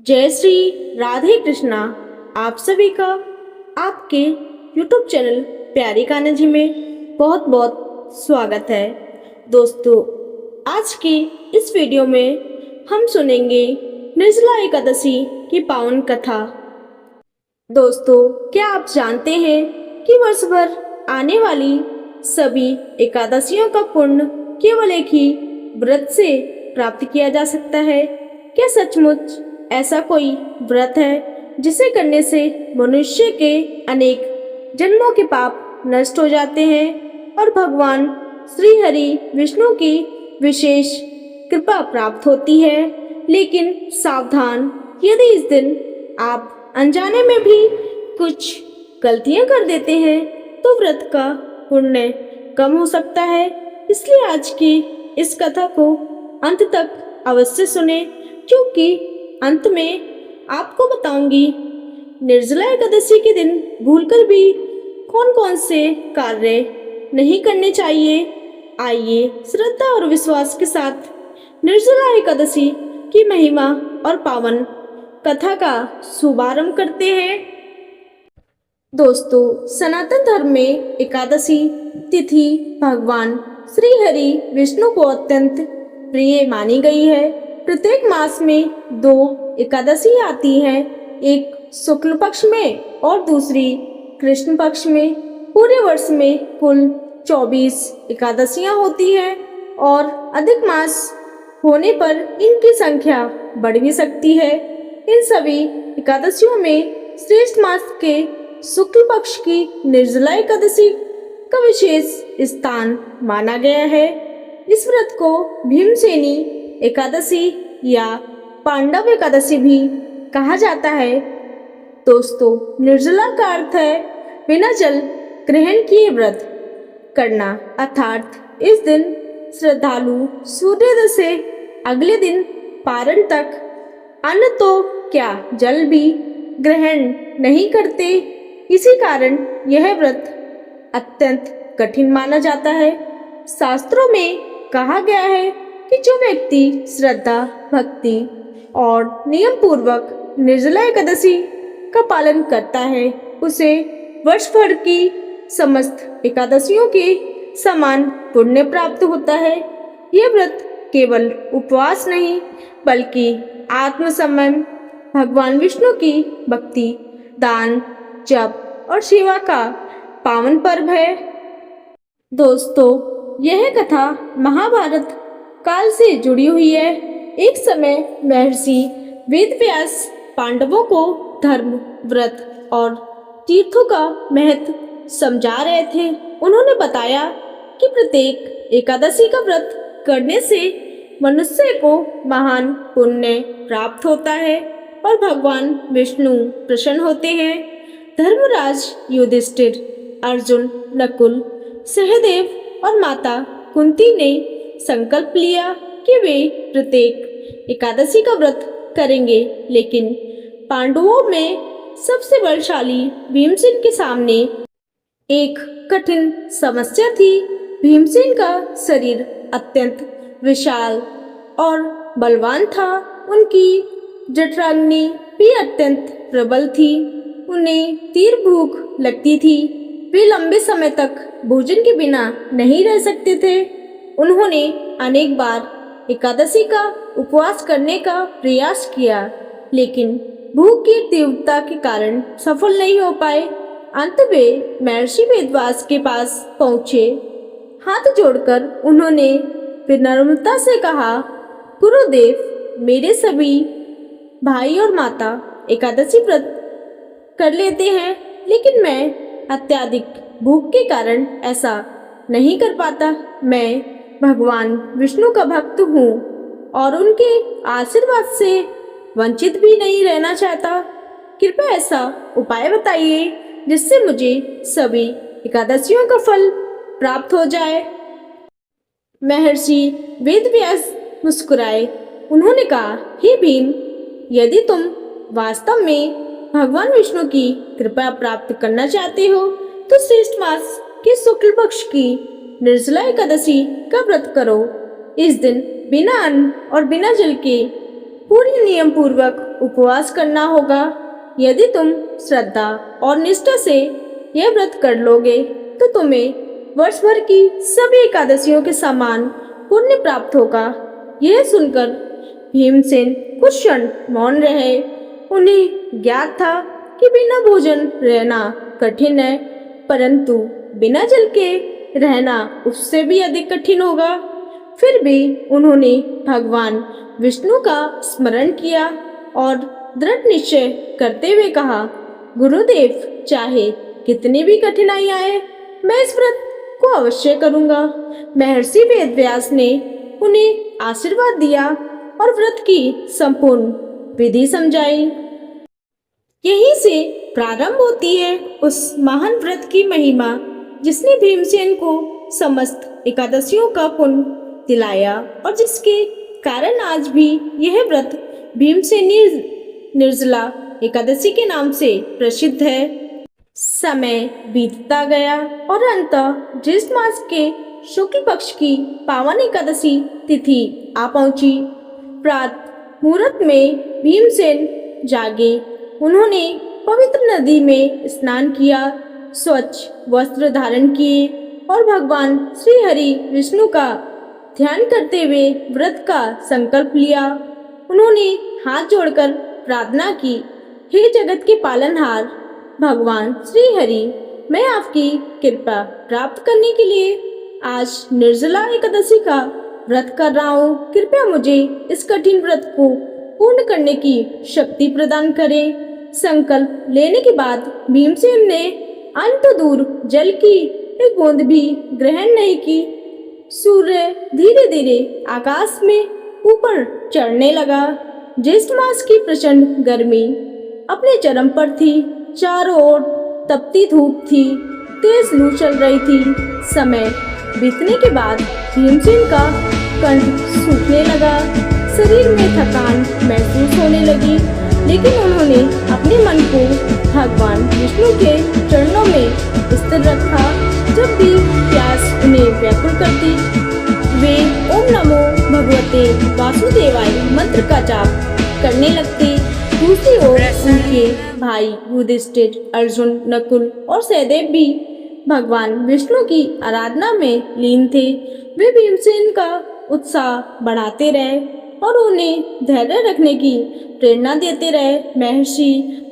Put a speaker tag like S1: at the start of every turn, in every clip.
S1: जय श्री राधे कृष्णा। आप सभी का आपके YouTube चैनल प्यारी कहानी में बहुत बहुत स्वागत है। दोस्तों, आज की इस वीडियो में हम सुनेंगे निर्जला एकादशी की पावन कथा। दोस्तों, क्या आप जानते हैं कि वर्ष भर आने वाली सभी एकादशियों का पुण्य केवल एक ही व्रत से प्राप्त किया जा सकता है? क्या सचमुच ऐसा कोई व्रत है जिसे करने से मनुष्य के अनेक जन्मों के पाप नष्ट हो जाते हैं और भगवान श्री हरि विष्णु की विशेष कृपा प्राप्त होती है? लेकिन सावधान, यदि इस दिन आप अनजाने में भी कुछ गलतियां कर देते हैं तो व्रत का पुण्य कम हो सकता है। इसलिए आज की इस कथा को अंत तक अवश्य सुने, क्योंकि अंत में आपको बताऊंगी निर्जला एकादशी के दिन भूलकर भी कौन कौन से कार्य नहीं करने चाहिए। आइए श्रद्धा और विश्वास के साथ निर्जला एकादशी की महिमा और पावन कथा का शुभारंभ करते हैं। दोस्तों, सनातन धर्म में एकादशी तिथि भगवान श्री हरि विष्णु को अत्यंत प्रिय मानी गई है। प्रत्येक मास में 2 एकादशी आती हैं, एक शुक्ल पक्ष में और दूसरी कृष्ण पक्ष में। पूरे वर्ष में कुल 24 एकादशियां होती हैं और अधिक मास होने पर इनकी संख्या बढ़ भी सकती है। इन सभी एकादशियों में श्रेष्ठ मास के शुक्ल पक्ष की निर्जला एकादशी का विशेष स्थान माना गया है। इस व्रत को भीमसेनी एकादशी या पांडव एकादशी भी कहा जाता है। दोस्तों, निर्जला का अर्थ है बिना जल ग्रहण किए व्रत करना, अर्थात इस दिन श्रद्धालु सूर्योदय से अगले दिन पारण तक अन्न तो क्या जल भी ग्रहण नहीं करते। इसी कारण यह व्रत अत्यंत कठिन माना जाता है। शास्त्रों में कहा गया है कि जो व्यक्ति श्रद्धा, भक्ति और नियम पूर्वक निर्जला एकादशी का पालन करता है उसे वर्ष भर की समस्त एकादशियों के समान पुण्य प्राप्त होता है। यह व्रत केवल उपवास नहीं बल्कि आत्मसंयम, भगवान विष्णु की भक्ति, दान, जप और सेवा का पावन पर्व है। दोस्तों, यह कथा महाभारत काल से जुड़ी हुई है। एक समय महर्षि वेदव्यास पांडवों को धर्म, व्रत और तीर्थों का महत्व समझा रहे थे। उन्होंने बताया कि प्रत्येक एकादशी का व्रत करने से मनुष्य को महान पुण्य प्राप्त होता है और भगवान विष्णु प्रसन्न होते हैं। धर्मराज युधिष्ठिर, अर्जुन, नकुल, सहदेव और माता कुंती ने संकल्प लिया कि वे प्रत्येक एकादशी का व्रत करेंगे, लेकिन पांडवों में सबसे बलशाली भीमसेन के सामने एक कठिन समस्या थी। भीमसेन का शरीर अत्यंत विशाल और बलवान था। उनकी जठराग्नि भी अत्यंत प्रबल थी। उन्हें तीव्र भूख लगती थी। वे लंबे समय तक भोजन के बिना नहीं रह सकते थे। उन्होंने अनेक बार एकादशी का उपवास करने का प्रयास किया, लेकिन भूख की तीव्रता के कारण सफल नहीं हो पाए। अंत वे महर्षि वेदव्यास के पास पहुँचे। हाथ जोड़कर उन्होंने विनम्रता से कहा, गुरुदेव, मेरे सभी भाई और माता एकादशी व्रत कर लेते हैं, लेकिन मैं अत्यधिक भूख के कारण ऐसा नहीं कर पाता। मैं भगवान विष्णु का भक्त हूँ और उनके आशीर्वाद से वंचित भी नहीं रहना चाहता। कृपया ऐसा उपाय बताइए जिससे मुझे सभी एकादशियों का फल प्राप्त हो जाए। महर्षि वेदव्यास मुस्कुराए। उन्होंने कहा, हे भीम, यदि तुम वास्तव में भगवान विष्णु की कृपा प्राप्त करना चाहते हो तो श्रेष्ठ मास के शुक्ल पक्ष की निर्जला एकादशी का व्रत करो। इस दिन बिना अन्न और बिना जल के पूरे नियम पूर्वक उपवास करना होगा। यदि तुम श्रद्धा और निष्ठा से यह व्रत कर लोगे तो तुम्हें वर्ष भर की सभी एकादशियों के समान पुण्य प्राप्त होगा। यह सुनकर भीमसेन कुछ क्षण मौन रहे। उन्हें ज्ञात था कि बिना भोजन रहना कठिन है, परंतु बिना जल के रहना उससे भी अधिक कठिन होगा। फिर भी उन्होंने भगवान विष्णु का स्मरण किया और दृढ़ निश्चय करते हुए कहा, गुरुदेव, चाहे कितनी भी कठिनाई आए, मैं इस व्रत को अवश्य करूंगा। महर्षि वेदव्यास ने उन्हें आशीर्वाद दिया और व्रत की संपूर्ण विधि समझाई। यहीं से प्रारंभ होती है उस महान व्रत की महिमा जिसने भीमसेन को समस्त एकादशियों का पुण्य दिलाया और जिसके कारण आज भी यह व्रत भीमसेनी निर्जला एकादशी के नाम से प्रसिद्ध है। समय बीतता गया और अंततः ज्येष्ठ मास के शुक्ल पक्ष की पावन एकादशी तिथि आ पहुंची। प्रातः मुहूर्त में भीमसेन जागे। उन्होंने पवित्र नदी में स्नान किया, स्वच्छ वस्त्र धारण किए और भगवान श्री हरि विष्णु का ध्यान करते हुए व्रत का संकल्प लिया। उन्होंने हाथ जोड़कर प्रार्थना की, हे जगत के पालनहार भगवान श्री हरि, मैं आपकी कृपा प्राप्त करने के लिए आज निर्जला एकादशी का व्रत कर रहा हूँ। कृपया मुझे इस कठिन व्रत को पूर्ण करने की शक्ति प्रदान करें। संकल्प लेने के बाद भीमसेन ने अंत दूर जल की एक बूंद भी ग्रहण नहीं की। सूर्य धीरे धीरे आकाश में ऊपर चढ़ने लगा। ज्येष्ठ मास की प्रचंड गर्मी अपने चरम पर थी। चारों ओर तपती धूप थी, तेज लू चल रही थी। समय बीतने के बाद भीमसेन का कंठ सूखने लगा, शरीर में थकान महसूस होने लगी, लेकिन उन्होंने अपने मन को भगवान विष्णु के चरणों में स्थिर रखा। जब भी प्यास उन्हें व्याकुल करती, वे ओम नमो भगवते वासुदेवाय मंत्र का जाप करने लगते। दूसरी ओर उनके भाई युधिष्ठिर, अर्जुन, नकुल और सहदेव भी भगवान विष्णु की आराधना में लीन थे। वे भीमसेन का उत्साह बढ़ाते रहे और उन्हें धैर्य रखने की प्रेरणा देते रहे। महर्षि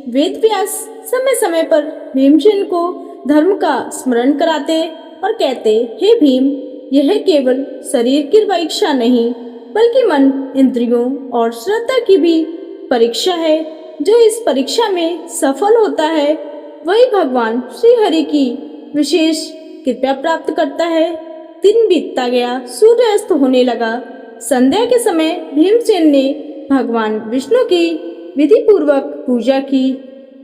S1: वेदव्यास समय समय पर भीमसेन को धर्म का स्मरण कराते और कहते, हे भीम, यह केवल शरीर की परीक्षा नहीं बल्कि मन, इंद्रियों और श्रद्धा की भी परीक्षा है। जो इस परीक्षा में सफल होता है वही भगवान श्री हरि की विशेष कृपा प्राप्त करता है। दिन बीतता गया, सूर्य अस्त होने लगा। संध्या के समय भीमसेन ने भगवान विष्णु की विधि पूर्वक पूजा की,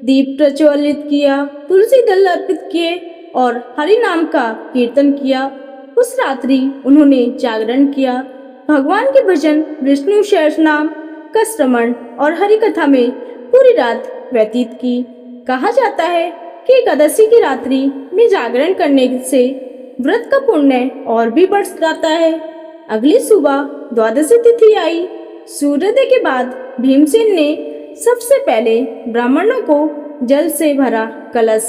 S1: दीप प्रज्वलित किया, तुलसी दल अर्पित किए और हरि नाम का कीर्तन किया। उस रात्रि उन्होंने जागरण किया, भगवान के भजन, विष्णु सहस्रनाम का श्रवण और हरि कथा में पूरी रात व्यतीत की। कहा जाता है कि एकादशी की रात्रि में जागरण करने से व्रत का पुण्य और भी बढ़ जाता है। अगली सुबह द्वादशी तिथि आई। सूर्योदय के बाद भीमसेन ने सबसे पहले ब्राह्मणों को जल से भरा कलश,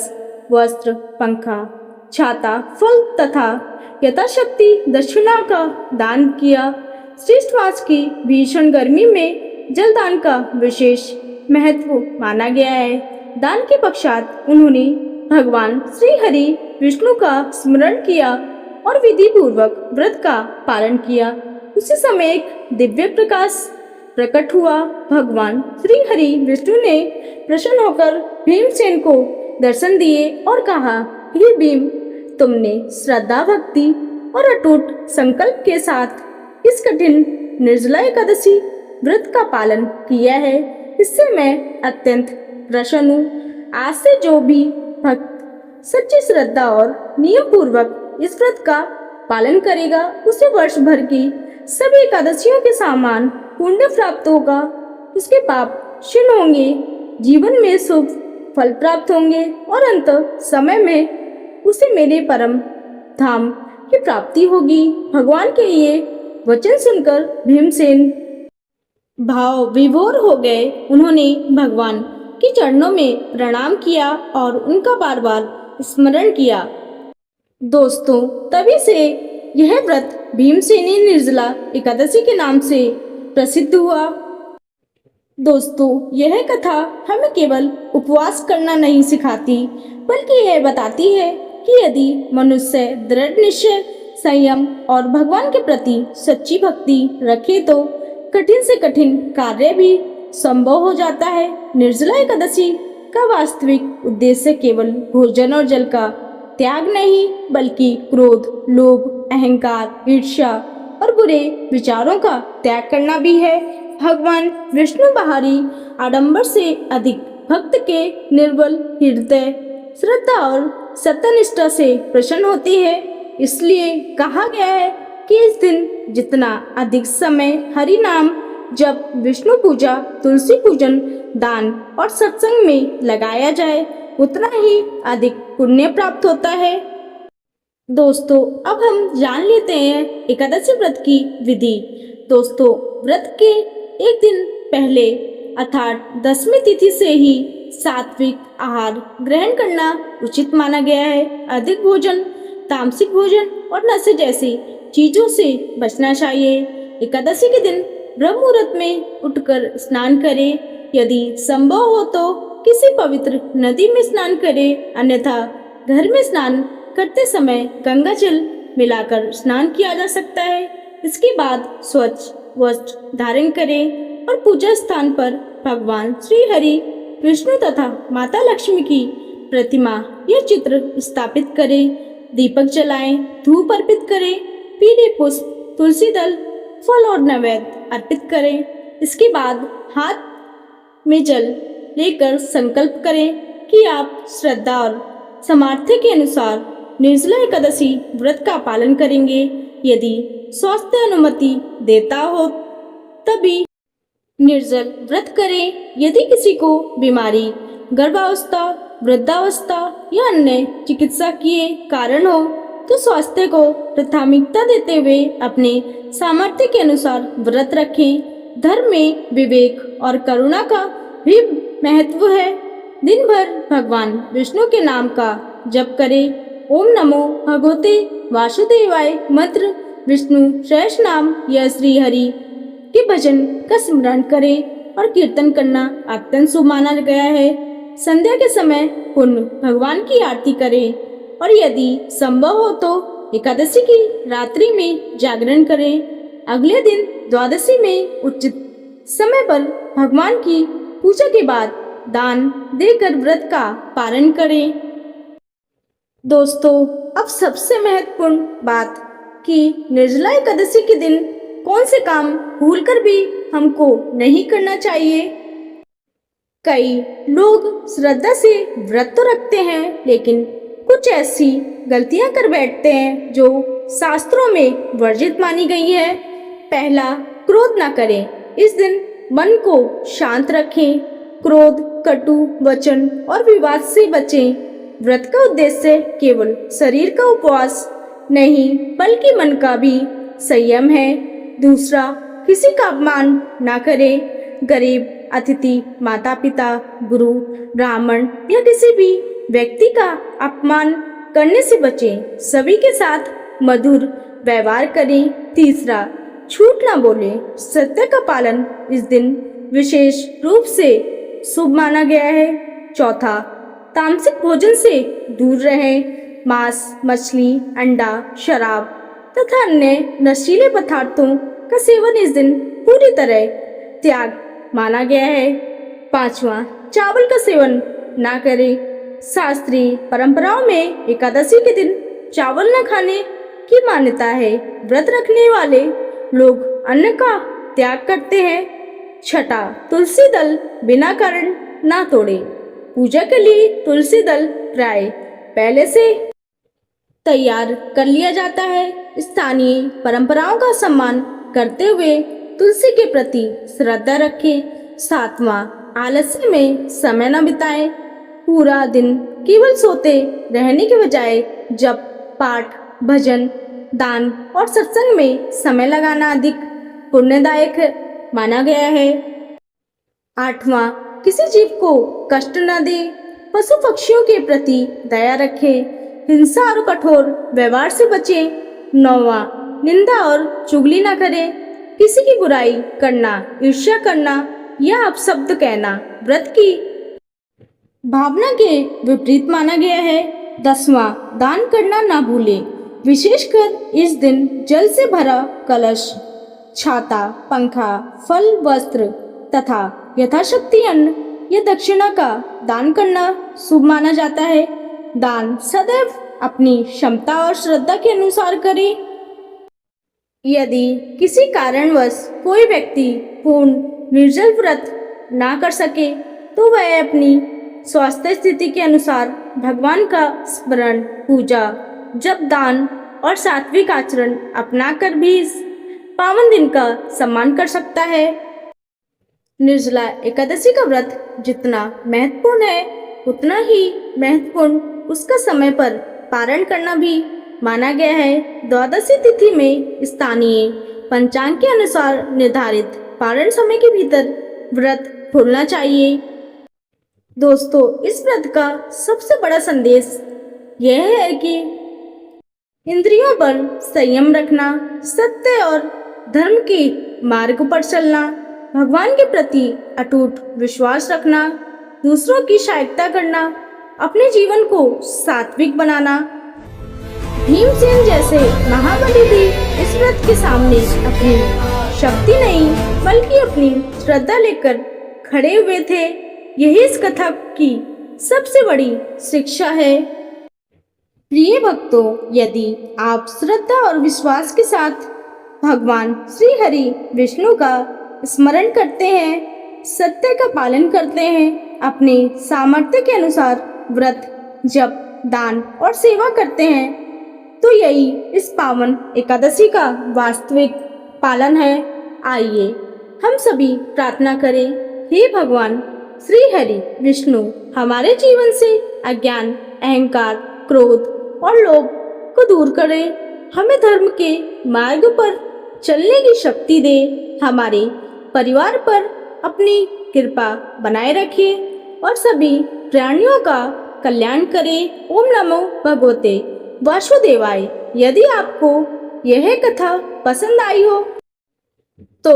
S1: वस्त्र, पंखा, छाता, फल तथा यथाशक्ति दक्षिणा का दान किया। श्रेष्ठ मास की भीषण गर्मी में जलदान का विशेष महत्व माना गया है। दान के पश्चात उन्होंने भगवान श्री हरि विष्णु का स्मरण किया और विधि पूर्वक व्रत का पालन किया। उसी समय एक दिव्य प्रकाश प्रकट हुआ। भगवान श्री हरि विष्णु ने प्रसन्न होकर भीमसेन को दर्शन दिए और कहा, हे भीम, तुमने श्रद्धा, भक्ति और अटूट संकल्प के साथ इस कठिन निर्जला एकादशी व्रत का पालन किया है। इससे मैं अत्यंत प्रसन्न हूँ। आज से जो भी भक्त सच्ची श्रद्धा और नियम पूर्वक इस व्रत का पालन करेगा उसे वर्ष भर की सभी एकादशियों के समान पुण्य प्राप्त होगा। उसके पाप क्षीण होंगे, जीवन में शुभ फल प्राप्त होंगे और अंत समय में उसे मेरे परम धाम की प्राप्ति होगी। भगवान के ये वचन सुनकर भीमसेन भाव विभोर हो गए। उन्होंने भगवान के चरणों में प्रणाम किया और उनका बार बार स्मरण किया। दोस्तों, तभी से यह व्रत भीमसेनी निर्जला एकादशी के नाम से प्रसिद्ध हुआ। दोस्तों, यह कथा हमें केवल उपवास करना नहीं सिखाती, बल्कि यह बताती है कि यदि मनुष्य दृढ़ निश्चय, संयम और भगवान के प्रति सच्ची भक्ति रखे तो कठिन से कठिन कार्य भी संभव हो जाता है। निर्जला एकादशी का वास्तविक उद्देश्य केवल भोजन और जल का त्याग नहीं, बल्कि क्रोध, लोभ, अहंकार, ईर्ष्या और बुरे विचारों का त्याग करना भी है। भगवान विष्णु बाहरी आडंबर से अधिक भक्त के निर्बल हृदय, श्रद्धा और सत्यनिष्ठा से प्रसन्न होती है। इसलिए कहा गया है कि इस दिन जितना अधिक समय हरि नाम जप, विष्णु पूजा, तुलसी पूजन, दान और सत्संग में लगाया जाए, उतना ही अधिक पुण्य प्राप्त होता है। दोस्तों, अब हम जान लेते हैं एकादशी व्रत की विधि। दोस्तों, व्रत के एक दिन पहले अर्थात 10वीं तिथि से ही सात्विक आहार ग्रहण करना उचित माना गया है। अधिक भोजन, तामसिक भोजन और नशे जैसी चीजों से बचना चाहिए। एकादशी के दिन ब्रह्म मुहूर्त में उठकर स्नान करें। यदि संभव हो तो किसी पवित्र नदी में स्नान करें, अन्यथा घर में स्नान करते समय गंगा जल मिलाकर स्नान किया जा सकता है। इसके बाद स्वच्छ वस्त्र धारण करें और पूजा स्थान पर भगवान श्री हरि, विष्णु तथा माता लक्ष्मी की प्रतिमा या चित्र स्थापित करें। दीपक जलाएं, धूप अर्पित करें, पीले पुष्प, तुलसी दल, फल और नैवेद्य अर्पित करें। इसके बाद हाथ में जल लेकर संकल्प करें कि आप श्रद्धा और सामर्थ्य के अनुसार निर्जला एकादशी व्रत का पालन करेंगे। यदि स्वास्थ्य अनुमति देता हो तभी निर्जल व्रत करें। यदि किसी को बीमारी, गर्भावस्था, वृद्धावस्था या अन्य चिकित्सकीय कारण हो तो स्वास्थ्य को प्राथमिकता देते हुए अपने सामर्थ्य के अनुसार व्रत रखें। धर्म में विवेक और करुणा का भी महत्व है। दिन भर भगवान विष्णु के नाम का जप करें। ओम नमो भगवते वासुदेवाय मंत्र, विष्णु सहस्र नाम या श्री हरि के भजन का स्मरण करें और कीर्तन करना अत्यंत शुभ माना गया है। संध्या के समय पुण्य भगवान की आरती करें और यदि संभव हो तो एकादशी की रात्रि में जागरण करें। अगले दिन द्वादशी में उचित समय पर भगवान की पूजा के बाद दान देकर व्रत का पालन करें। दोस्तों, अब सबसे महत्वपूर्ण बात कि निर्जला एकादशी के दिन कौन से काम भूलकर भी हमको नहीं करना चाहिए। कई लोग श्रद्धा से व्रत तो रखते हैं, लेकिन कुछ ऐसी गलतियां कर बैठते हैं जो शास्त्रों में वर्जित मानी गई है। पहला, क्रोध ना करें। इस दिन मन को शांत रखें। क्रोध, कटु वचन और विवाद से बचें। व्रत का उद्देश्य केवल शरीर का उपवास नहीं, बल्कि मन का भी संयम है। दूसरा, किसी का अपमान ना करें। गरीब, अतिथि, माता पिता, गुरु, ब्राह्मण या किसी भी व्यक्ति का अपमान करने से बचें। सभी के साथ मधुर व्यवहार करें। तीसरा, झूठ ना बोलें। सत्य का पालन इस दिन विशेष रूप से शुभ माना गया है। चौथा, तामसिक भोजन से दूर रहें। मांस, मछली, अंडा, शराब तथा अन्य नशीले पदार्थों का सेवन इस दिन पूरी तरह त्याग माना गया है। पांचवा, चावल का सेवन ना करें। शास्त्रीय परंपराओं में एकादशी के दिन चावल न खाने की मान्यता है। व्रत रखने वाले लोग अन्न का त्याग करते हैं। छठा, तुलसी दल बिना कारण ना तोड़े। पूजा के लिए तुलसी दल प्राय पहले से तैयार कर लिया जाता है। स्थानीय परंपराओं का सम्मान करते हुए तुलसी के प्रति श्रद्धा रखें। सातवां, आलस्य में समय न बिताएं। पूरा दिन केवल सोते रहने के बजाय जप, पाठ, भजन, दान और सत्संग में समय लगाना अधिक पुण्यदायक माना गया है। 8वां, किसी जीव को कष्ट न दे, पशु पक्षियों के प्रति दया रखे, हिंसा और कठोर व्यवहार से बचे। 9वां, निंदा और चुगली न करे, किसी की बुराई करना, ईर्ष्या करना या अपशब्द कहना व्रत की भावना के विपरीत माना गया है। 10वां, दान करना ना भूले, विशेषकर इस दिन जल से भरा कलश, छाता, पंखा, फल, वस्त्र तथा यथाशक्ति अन्न या दक्षिणा का दान करना शुभ माना जाता है। दान सदैव अपनी क्षमता और श्रद्धा के अनुसार करें। यदि किसी कारणवश कोई व्यक्ति पूर्ण निर्जल व्रत ना कर सके तो वह अपनी स्वास्थ्य स्थिति के अनुसार भगवान का स्मरण, पूजा, जप, दान और सात्विक आचरण अपनाकर भी इस पावन दिन का सम्मान कर सकता है। निर्जला एकादशी का व्रत जितना महत्वपूर्ण है उतना ही महत्वपूर्ण उसका समय पर पारण करना भी माना गया है। द्वादशी तिथि में स्थानीय पंचांग के अनुसार निर्धारित पारण समय के भीतर व्रत खोलना चाहिए। दोस्तों, इस व्रत का सबसे बड़ा संदेश यह है कि इंद्रियों पर संयम रखना, सत्य और धर्म के मार्ग पर चलना, भगवान के प्रति अटूट विश्वास रखना, दूसरों की सहायता करना, अपने जीवन को सात्विक बनाना। भीमसेन जैसे महाबली भी इस व्रत के सामने अपनी शक्ति नहीं बल्कि अपनी श्रद्धा लेकर खड़े हुए थे। यही इस कथा की सबसे बड़ी शिक्षा है। प्रिय भक्तों, यदि आप श्रद्धा और विश्वास के साथ भगवान श्री हरि विष्णु का स्मरण करते हैं, सत्य का पालन करते हैं, अपने सामर्थ्य के अनुसार व्रत, जप, दान और सेवा करते हैं, तो यही इस पावन एकादशी का वास्तविक पालन है। आइए हम सभी प्रार्थना करें, हे भगवान श्री हरि विष्णु, हमारे जीवन से अज्ञान, अहंकार, क्रोध और लोभ को दूर करें, हमें धर्म के मार्ग पर चलने की शक्ति दे, हमारे परिवार पर अपनी कृपा बनाए रखे और सभी प्राणियों का कल्याण करे। ओम नमो भगवते वासुदेवाय। यदि आपको यह कथा पसंद आई हो तो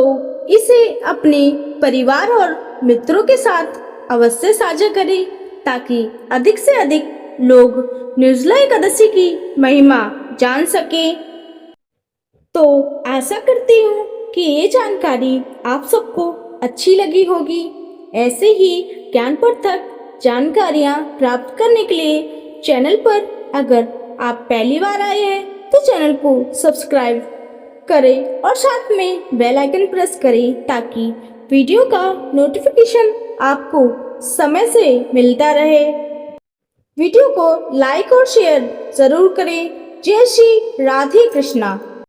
S1: इसे अपने परिवार और मित्रों के साथ अवश्य साझा करें ताकि अधिक से अधिक लोग निर्जला एकादशी की महिमा जान सके। तो आशा करती हूँ कि ये जानकारी आप सबको अच्छी लगी होगी। ऐसे ही ज्ञानवर्धक जानकारियाँ प्राप्त करने के लिए चैनल पर अगर आप पहली बार आए हैं तो चैनल को सब्सक्राइब करें और साथ में बेल आइकन प्रेस करें ताकि वीडियो का नोटिफिकेशन आपको समय से मिलता रहे। वीडियो को लाइक और शेयर जरूर करें। जय श्री राधे कृष्णा।